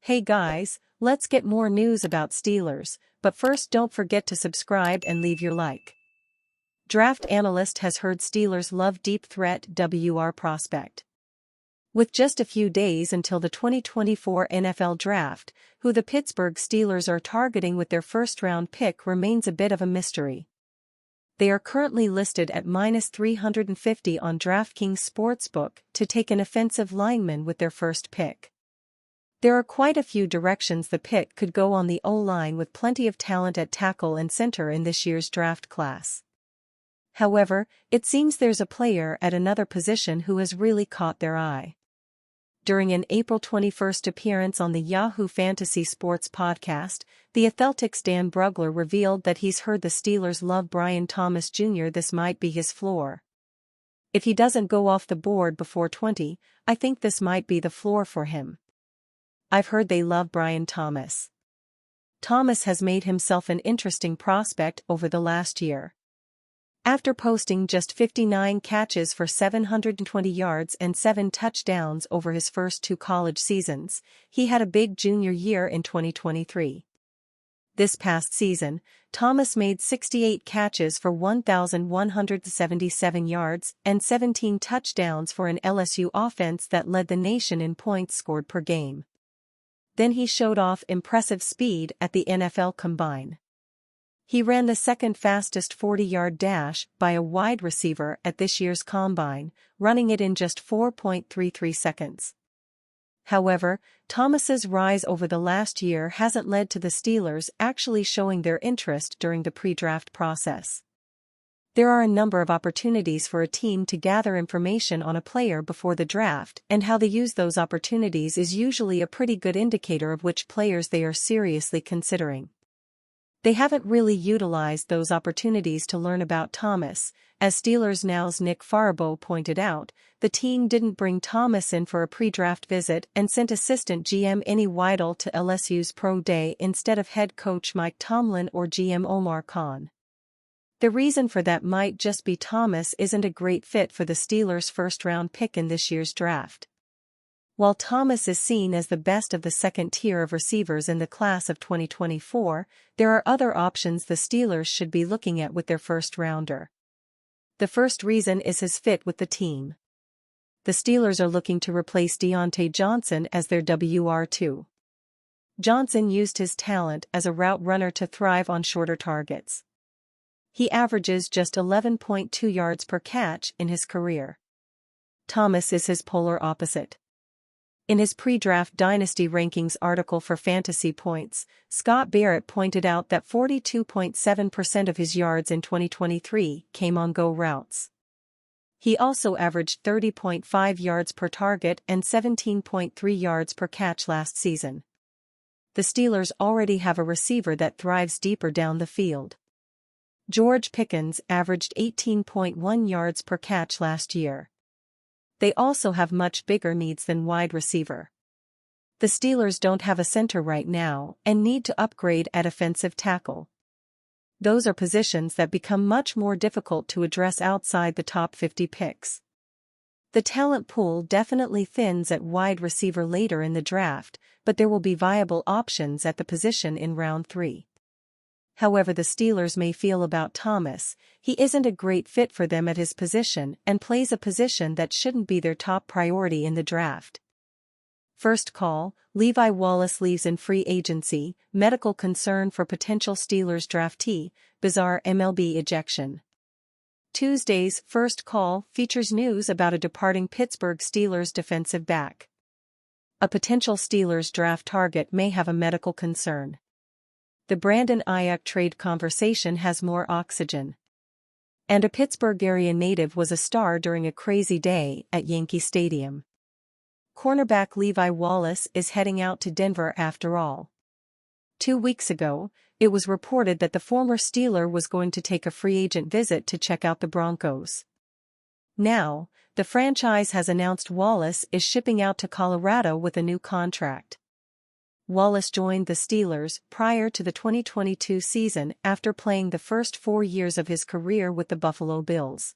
Hey guys, let's get more news about Steelers, but first don't forget to subscribe and leave your like. Draft analyst has heard Steelers love deep threat WR prospect. With just a few days until the 2024 NFL Draft, who the Pittsburgh Steelers are targeting with their first-round pick remains a bit of a mystery. They are currently listed at -350 on DraftKings Sportsbook to take an offensive lineman with their first pick. There are quite a few directions the pick could go on the O-line with plenty of talent at tackle and center in this year's draft class. However, it seems there's a player at another position who has really caught their eye. During an April 21 appearance on the Yahoo Fantasy Sports podcast, The Athletic's Dan Brugler revealed that he's heard the Steelers love Brian Thomas Jr. This might be his floor. If he doesn't go off the board before 20, I think this might be the floor for him. I've heard they love Brian Thomas. Thomas has made himself an interesting prospect over the last year. After posting just 59 catches for 720 yards and 7 touchdowns over his first 2 college seasons, he had a big junior year in 2023. This past season, Thomas made 68 catches for 1,177 yards and 17 touchdowns for an LSU offense that led the nation in points scored per game. Then he showed off impressive speed at the NFL Combine. He ran the second fastest 40-yard dash by a wide receiver at this year's Combine, running it in just 4.33 seconds. However, Thomas's rise over the last year hasn't led to the Steelers actually showing their interest during the pre-draft process. There are a number of opportunities for a team to gather information on a player before the draft, and how they use those opportunities is usually a pretty good indicator of which players they are seriously considering. They haven't really utilized those opportunities to learn about Thomas. As Steelers Now's Nick Farabaugh pointed out, the team didn't bring Thomas in for a pre-draft visit and sent assistant GM Andy Weidel to LSU's Pro Day instead of head coach Mike Tomlin or GM Omar Khan. The reason for that might just be Thomas isn't a great fit for the Steelers' first-round pick in this year's draft. While Thomas is seen as the best of the second tier of receivers in the class of 2024, there are other options the Steelers should be looking at with their first-rounder. The first reason is his fit with the team. The Steelers are looking to replace Deontay Johnson as their WR2. Johnson used his talent as a route runner to thrive on shorter targets. He averages just 11.2 yards per catch in his career. Thomas is his polar opposite. In his pre-draft Dynasty Rankings article for Fantasy Points, Scott Barrett pointed out that 42.7% of his yards in 2023 came on go routes. He also averaged 30.5 yards per target and 17.3 yards per catch last season. The Steelers already have a receiver that thrives deeper down the field. George Pickens averaged 18.1 yards per catch last year. They also have much bigger needs than wide receiver. The Steelers don't have a center right now and need to upgrade at offensive tackle. Those are positions that become much more difficult to address outside the top 50 picks. The talent pool definitely thins at wide receiver later in the draft, but there will be viable options at the position in round 3. However the Steelers may feel about Thomas, he isn't a great fit for them at his position and plays a position that shouldn't be their top priority in the draft. First call, Levi Wallace leaves in free agency, medical concern for potential Steelers draftee, bizarre MLB ejection. Tuesday's First Call features news about a departing Pittsburgh Steelers defensive back. A potential Steelers draft target may have a medical concern. The Brandon Ayuk trade conversation has more oxygen. And a Pittsburgh area native was a star during a crazy day at Yankee Stadium. Cornerback Levi Wallace is heading out to Denver after all. 2 weeks ago, it was reported that the former Steeler was going to take a free agent visit to check out the Broncos. Now, the franchise has announced Wallace is shipping out to Colorado with a new contract. Wallace joined the Steelers prior to the 2022 season after playing the first 4 years of his career with the Buffalo Bills.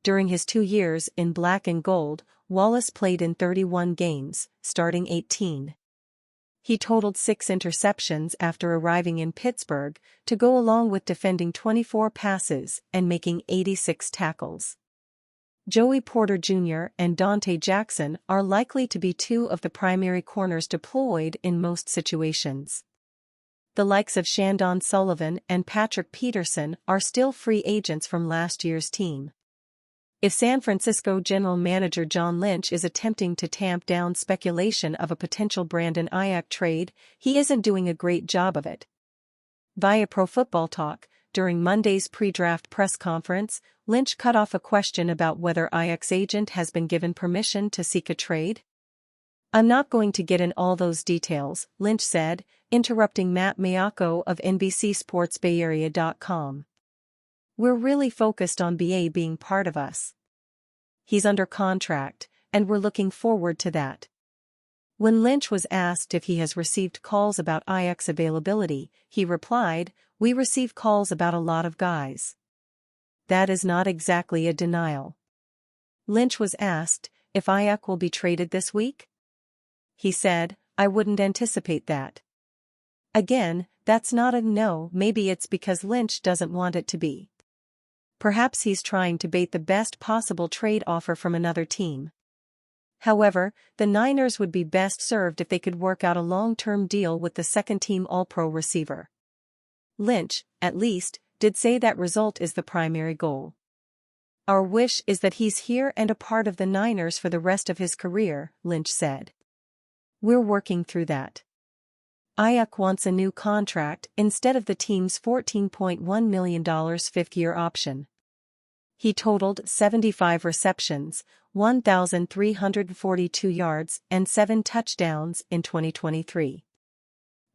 During his 2 years in black and gold, Wallace played in 31 games, starting 18. He totaled 6 interceptions after arriving in Pittsburgh, to go along with defending 24 passes and making 86 tackles. Joey Porter Jr. and Dante Jackson are likely to be two of the primary corners deployed in most situations. The likes of Shandon Sullivan and Patrick Peterson are still free agents from last year's team. If San Francisco general manager John Lynch is attempting to tamp down speculation of a potential Brandon Aiyuk trade, he isn't doing a great job of it. Via Pro Football Talk, during Monday's pre-draft press conference, Lynch cut off a question about whether Aiyuk's agent has been given permission to seek a trade. "I'm not going to get in all those details," Lynch said, interrupting Matt Maiocco of NBCSportsBayArea.com. "We're really focused on BA being part of us. He's under contract, and we're looking forward to that." When Lynch was asked if he has received calls about Aiyuk's availability, he replied, "We receive calls about a lot of guys." That is not exactly a denial. Lynch was asked if Aiyuk will be traded this week. He said, "I wouldn't anticipate that." Again, that's not a no, maybe it's because Lynch doesn't want it to be. Perhaps he's trying to bait the best possible trade offer from another team. However, the Niners would be best served if they could work out a long-term deal with the second-team All-Pro receiver. Lynch, at least, did say that result is the primary goal. "Our wish is that he's here and a part of the Niners for the rest of his career," Lynch said. "We're working through that." Aiyuk wants a new contract instead of the team's $14.1 million fifth-year option. He totaled 75 receptions, 1,342 yards and 7 touchdowns in 2023.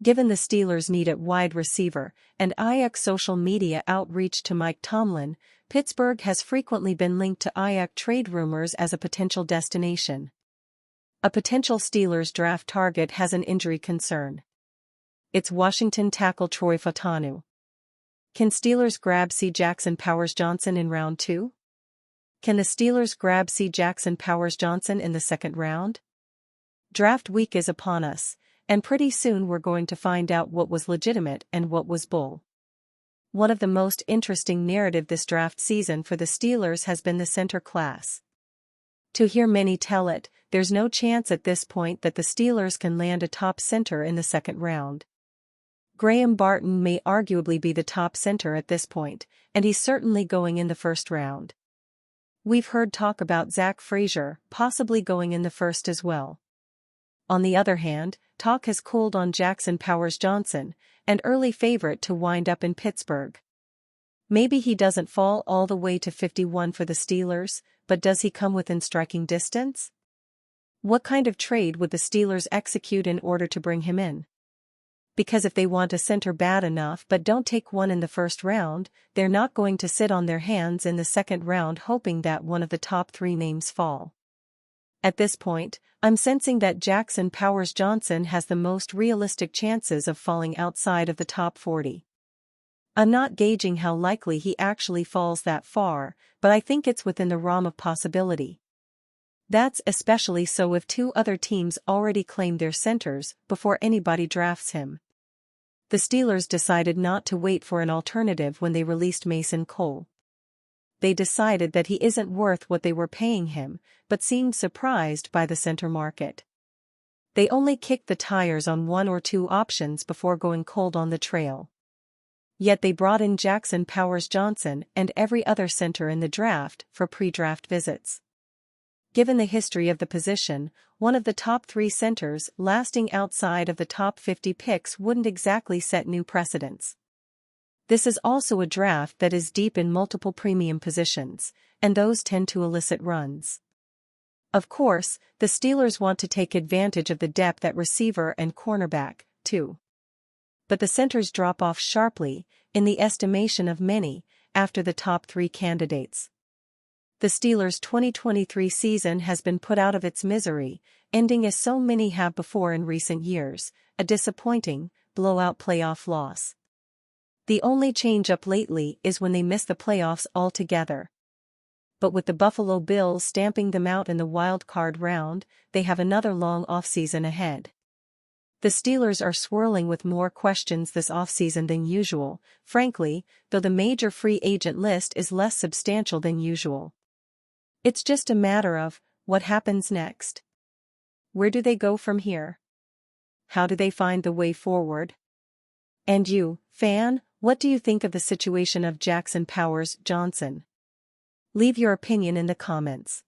Given the Steelers' need at wide receiver and Aiyuk's social media outreach to Mike Tomlin, Pittsburgh has frequently been linked to Aiyuk trade rumors as a potential destination. A potential Steelers draft target has an injury concern. It's Washington tackle Troy Fautanu. Can Steelers grab C. Jackson Powers Johnson in round 2? Can the Steelers grab C. Jackson Powers Johnson in the second round? Draft week is upon us, and pretty soon we're going to find out what was legitimate and what was bull. One of the most interesting narrative this draft season for the Steelers has been the center class. To hear many tell it, there's no chance at this point that the Steelers can land a top center in the second round. Graham Barton may arguably be the top center at this point, and he's certainly going in the first round. We've heard talk about Zach Frazier possibly going in the first as well. On the other hand, talk has cooled on Jackson Powers Johnson, an early favorite to wind up in Pittsburgh. Maybe he doesn't fall all the way to 51 for the Steelers, but does he come within striking distance? What kind of trade would the Steelers execute in order to bring him in? Because if they want a center bad enough but don't take one in the first round, they're not going to sit on their hands in the second round hoping that one of the top 3 names fall. At this point, I'm sensing that Jackson Powers Johnson has the most realistic chances of falling outside of the top 40. I'm not gauging how likely he actually falls that far, but I think it's within the realm of possibility. That's especially so if 2 other teams already claim their centers before anybody drafts him. The Steelers decided not to wait for an alternative when they released Mason Cole. They decided that he isn't worth what they were paying him, but seemed surprised by the center market. They only kicked the tires on 1 or 2 options before going cold on the trail. Yet they brought in Jackson Powers Johnson and every other center in the draft for pre-draft visits. Given the history of the position, one of the top 3 centers lasting outside of the top 50 picks wouldn't exactly set new precedents. This is also a draft that is deep in multiple premium positions, and those tend to elicit runs. Of course, the Steelers want to take advantage of the depth at receiver and cornerback, too. But the centers drop off sharply, in the estimation of many, after the top 3 candidates. The Steelers' 2023 season has been put out of its misery, ending as so many have before in recent years, a disappointing, blowout playoff loss. The only change-up lately is when they miss the playoffs altogether. But with the Buffalo Bills stamping them out in the wild card round, they have another long offseason ahead. The Steelers are swirling with more questions this offseason than usual, frankly, though the major free agent list is less substantial than usual. It's just a matter of, what happens next? Where do they go from here? How do they find the way forward? And you, fan, what do you think of the situation of Jackson Powers Johnson? Leave your opinion in the comments.